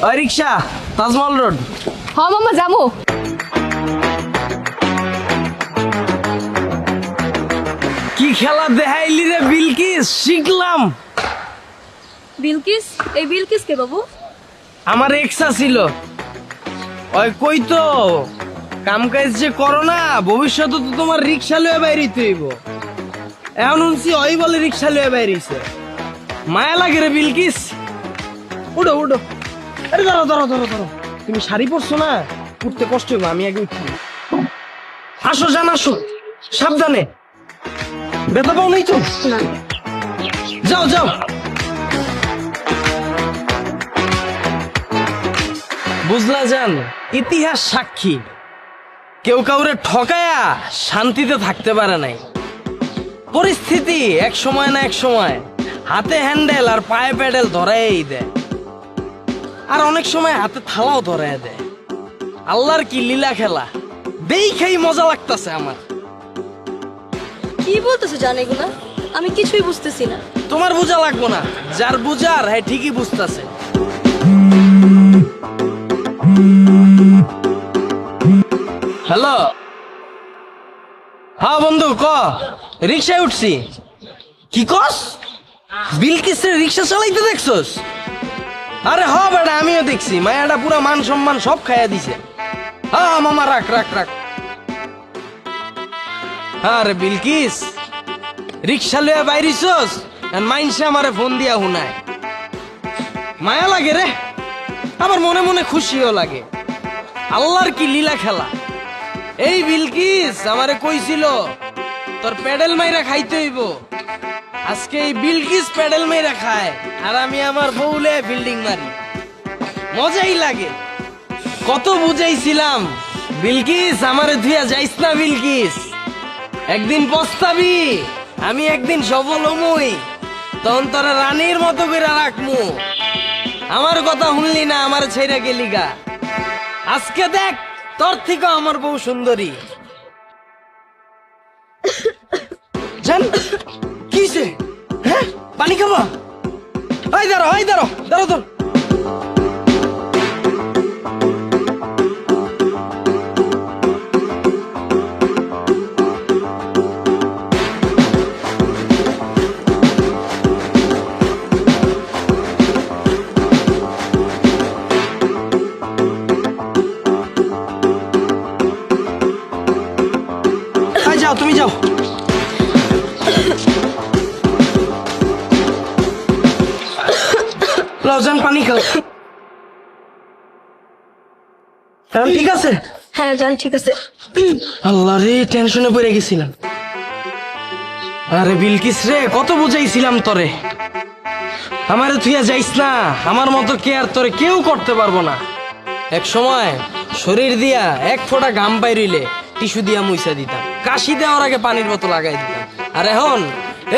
ওই রিক্সা তাজমহল রোড। হ মামা যাবো। কি খেলা দেখাইলি রে বিলকিস, শিখলাম। বিলকিস? এই বিলকিস কে বাবু? আমার এক্সা ছিল। ওই কই তো কাম কাজ যে করো না, ভবিষ্যতে তো তোমার রিক্সা লয়ে বাইরিতে হইব। এখন শুনছি ওই বলে রিক্সা লয়ে বাইরিছে। মায়া লাগে রে বিলকিস। উঠো উঠো। আরে ধরো ধরো ধরো ধরো, তুমি শাড়ি পরছো না, উঠতে কষ্ট হইব, আমি আগে উঠি। আসো জান আসো, সাবধানে। ব্যথা পাও নাই তো? না। যাও যাও। বুঝলা জান, ইতিহাস সাক্ষী কেউ কাউরে ঠকায়া শান্তিতে থাকতে পারে নাই। পরিস্থিতি এক সময় না এক সময় হাতে হ্যান্ডেল আর পায়ে প্যাডেল ধরাই দেয়, আর অনেক সময় হাতে থালাও ধরাই দেয়। আল্লাহর কি লীলা খেলা, দেখেই মজা লাগতাছে আমার। কি বলতেছো জান এগুলা? আমি কিছুই বুঝতেছি না। তোমার বোঝা লাগবো না, যার বুঝার হ্যাঁ ঠিকই বুঝতাছে। হ্যালো, হ্যাঁ বন্ধু ক, রিক্সায় উঠছি। কি কস? বিলকিসের রিক্সা চালাইতে দেখছস? আরে হ বেটা, আমিও দেখছি। মায়াটা পুরা মান সম্মান সব খাইয়া দিছে। হ্যাঁ মামা, রাখ রাখ রাখ। আরে বিলকিস, রিক্সা লইয়া বাইরিছস আর মাইনসে আমারে ফোন দিয়া হুনায়। মায়া লাগে রে, আবার মনে মনে খুশিও লাগে। আল্লাহর কি লীলা খেলা। এই বিলকিস আমারে কইছিল তোর প্যাডেল মাইরা খাইতে হইব। আজকে এই বিলকিস প্যাডেল মাইরা খায় আর আমি আমার বউলে বিল্ডিং মারি। মজাই লাগে। কত বুঝাইছিলাম, বিলকিস আমারে ধুইয়া যাইস না বিলকিস, একদিন পস্তাবি, আমি একদিন সফল হমুই, তখন তোরা রানীর মতো করে রাখমু। আমার কথা শুনলি না, আমার ছেড়ে গেলি গা। আজকে দেখ তোর থেকে আমার বউ সুন্দরী। জান কিসে? হ্যাঁ পানি খাবো? এই দাঁড়ো এই দাঁড়ো দাঁড়ো তোর। যাও তুমি যাও। লজান পানি খাও। এখন ঠিক আছে? হ্যাঁ জান ঠিক আছে। আল্লাহ রে, টেনশনে পড়ে গেছিলাম। আরে বিলকিস রে, কত বুঝাইছিলাম তোরে, আমারে তুইয়া যাইস না, আমার মতো কেয়ার তোরে কেউ করতে পারবো না। এক সময় শরীর দিয়া এক ফোঁটা ঘাম বাইরিলে টিস্যু দিয়া মুইসা দিতাম, কাশি দেওয়ার আগে পানির বোতল লাগাই দিতাম। আর এখন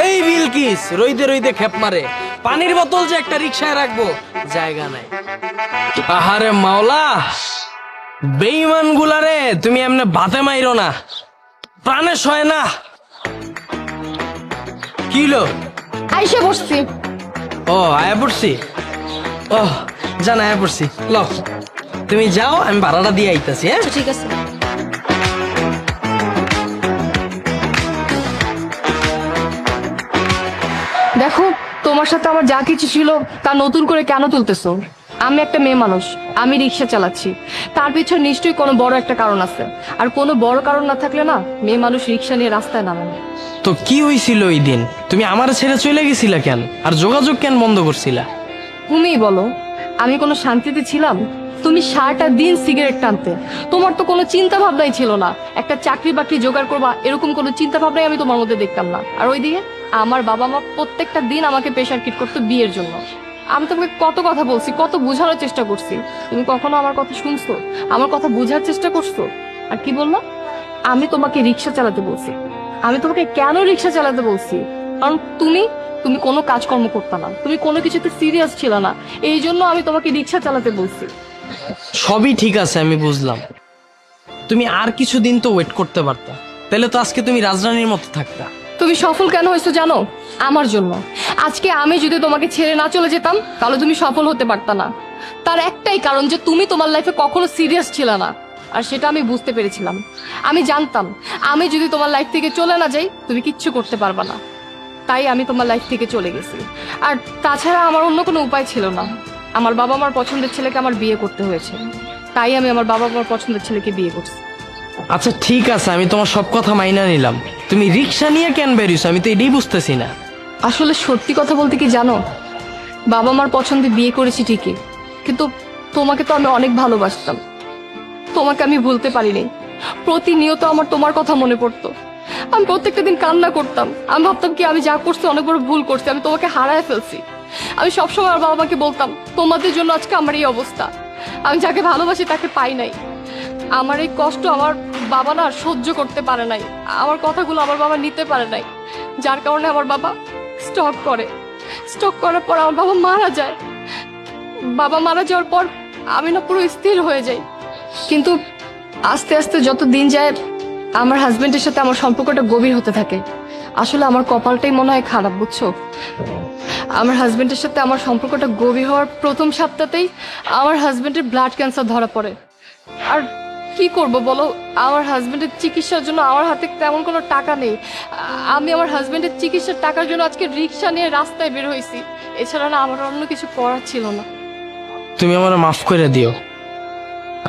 এই বিলকিস রইদে রইদে খেপ মারে, পানির বোতল যে একটা রিক্সায় রাখবো জায়গা নাই। আহারে মাওলা, বেঈমান গুলারে তুমি এমনে ভাতে মাইরো না, প্রাণে সয় না। কিলো আইসে বসছি। ও আয়া পড়ছি। ও জান আয়া পড়ছি। ল তুমি যাও, আমি ভাড়াটা দিয়ে আইতাছি। হ্যাঁ ঠিক আছে। দেখো, তোমার সাথে আমার যা কিছু ছিল তা নতুন করে কেন তুলতেছো? আমি একটা মেয়ে মানুষ, আমি রিক্সা চালাচ্ছি, তার পিছনে নিশ্চয়ই কোনো বড় একটা কারণ আছে। আর কোনো বড় কারণ না থাকলে না মেয়ে মানুষ রিক্সা নিয়ে রাস্তায় নামে না। তো কি হইছিল ওই দিন? তুমি আমার ছেড়ে চলে গেছিলা কেন, আর যোগাযোগ কেন বন্ধ করছিলা? তুমিই বলো, আমি কোনো শান্তিতে ছিলাম? তুমি সারাটা দিন সিগারেট টানতে, তোমার তো কোনো চিন্তা ভাবনাই ছিল না একটা চাকরি বাকরি জোগাড় করবা, এরকম কোনো চিন্তা ভাবনাই আমি তোমার মধ্যে দেখতাম না। আর ওইদিকে আমার বাবা মা প্রত্যেকটা দিন আমাকে প্রেশার কিট করতো বিয়ের জন্য। আমি তোমাকে কত কথা বলছি, কত বোঝানোর চেষ্টা করছি, তুমি কখনো আমার কথা শুনছো? আমার কথা বোঝার চেষ্টা করছো? আর কি বললো? আমি তোমাকে রিক্সা চালাতে বলছি। আমি তোমাকে কেন রিক্সা চালাতে বলছি? কারণ তুমি তুমি কোনো কাজকর্ম করতে না, তুমি কোনো কিছুতে সিরিয়াস ছিল না, এই জন্য আমি তোমাকে রিক্সা চালাতে বলছি। সবই ঠিক আছে, আমি বুঝলাম। তুমি আর কিছুদিন তো ওয়েট করতে পারতা, তাহলে তো আজকে তুমি রাজরানীর মতো থাকতা। তুমি সফল কেন হয়েছো জানো? আমার জন্য। আজকে আমি যদি তোমাকে ছেড়ে না চলে যেতাম তাহলে তুমি সফল হতে পারতা না। তার একটাই কারণ যে তুমি তোমার লাইফে কখনো সিরিয়াস ছিল না। আর সেটা আমি বুঝতে পেরেছিলাম। আমি জানতাম আমি যদি তোমার লাইফ থেকে চলে না যাই তুমি কিচ্ছু করতে পারবা না। তাই আমি তোমার লাইফ থেকে চলে গেছি। আর তাছাড়া আমার অন্য কোনো উপায় ছিল না। আমার বাবা মার পছন্দের ছেলেকে আমার বিয়ে করতে হয়েছে, তাই আমি আমার বাবা মার পছন্দের ছেলেকে বিয়ে করছি। আচ্ছা ঠিক আছে, আমি তোমার সব কথা মাইনা নিলাম। তুমি রিক্সা নিয়ে কেন বেরিয়েছো আমি তো এটাই বুঝতেছি না। আসলে সত্যি কথা বলতে কি জানো, বাবা মার পছন্দে বিয়ে করেছি ঠিকই, কিন্তু তোমাকে তো আমি অনেক ভালোবাসতাম। তোমাকে আমি ভুলতে পারিনি। প্রতিনিয়ত আমার তোমার কথা মনে পড়তো। আমি প্রত্যেকটা দিন কান্না করতাম। আমি ভাবতাম কি আমি যা করছি অনেক বড় ভুল করছি, আমি তোমাকে হারায় ফেলছি। আমি সবসময় আমার বাবা মাকে বলতাম তোমাদের জন্য আজকে আমার এই অবস্থা। আমি যাকে ভালোবাসি তাকে পাই নাই। আমার এই কষ্ট আমার বাবা না সহ্য করতে পারে নাই। আমার কথাগুলো আমার বাবা নিতে পারে নাই, যার কারণে আমার বাবা স্টক করার পর আমার বাবা মারা যায়। বাবা মারা যাওয়ার পর আমি না পুরো স্থির হয়ে যাই। কিন্তু আস্তে আস্তে যত দিন যায় আমার হাজবেন্ডের সাথে আমার সম্পর্কটা গভীর হতে থাকে। আসলে আমার কপালটাই মনে হয় খারাপ, বুঝছো? আমার হাজবেন্ডের সাথে আমার সম্পর্কটা গভীর হওয়ার প্রথম সপ্তাহতেই আমার হাজবেন্ডের ব্লাড ক্যান্সার ধরা পড়ে। আর কি করব বলো, আমার হাজবেন্ডের চিকিৎসার জন্য আমার হাতে তেমন কোনো টাকা নেই। আমি আমার হাজবেন্ডের চিকিৎসার টাকার জন্য আজকে রিক্সা নিয়ে রাস্তায় বের হয়েছি। এছাড়া না আমার অন্য কিছু করার ছিল না। তুমি আমার মাফ করে দিও।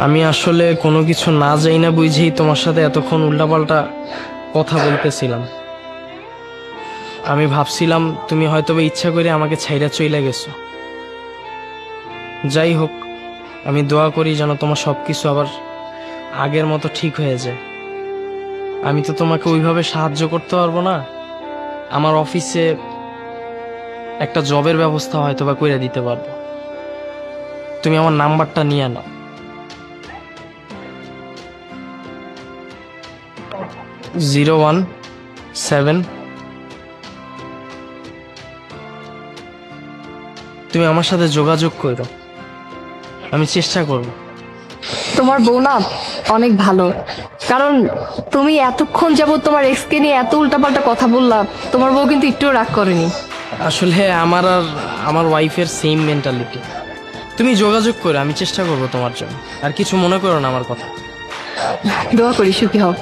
আমি আসলে কোনো কিছু না যাই না বুঝেই তোমার সাথে এতক্ষণ উল্টাপাল্টা কথা বলতেছিলাম। আমি ভাবছিলাম তুমি হয়তো বা ইচ্ছা করে আমাকে ছাইরা চইলা গেছো। যাই হোক, আমি দোয়া করি যেন তোমার সবকিছু আবার আগের মতো ঠিক হয়ে যায়। আমি তো তোমাকে ওইভাবে সাহায্য করতে পারবো না। আমার অফিসে একটা জবের ব্যবস্থা হয়তো বা করে দিতে পারবো। তুমি আমার নাম্বারটা নিয়ে নাও। 017। তুমি আমার সাথে যোগাযোগ করো, আমি চেষ্টা করব। তোমার বউ না অনেক ভালো, কারণ তুমি এতক্ষণ যাবত তোমার এক্সকে নিয়ে এত উল্টাপাল্টা কথা বললা। তোমার বউ কিন্তু একটুও রাগ করেনি। আসলে আমার আর আমার ওয়াইফের সেম মেন্টালিটি। তুমি যোগাযোগ করো, আমি চেষ্টা করব তোমার জন্য। আর কিছু মনে করো না আমার কথা। দোয়া করি সুখী হও।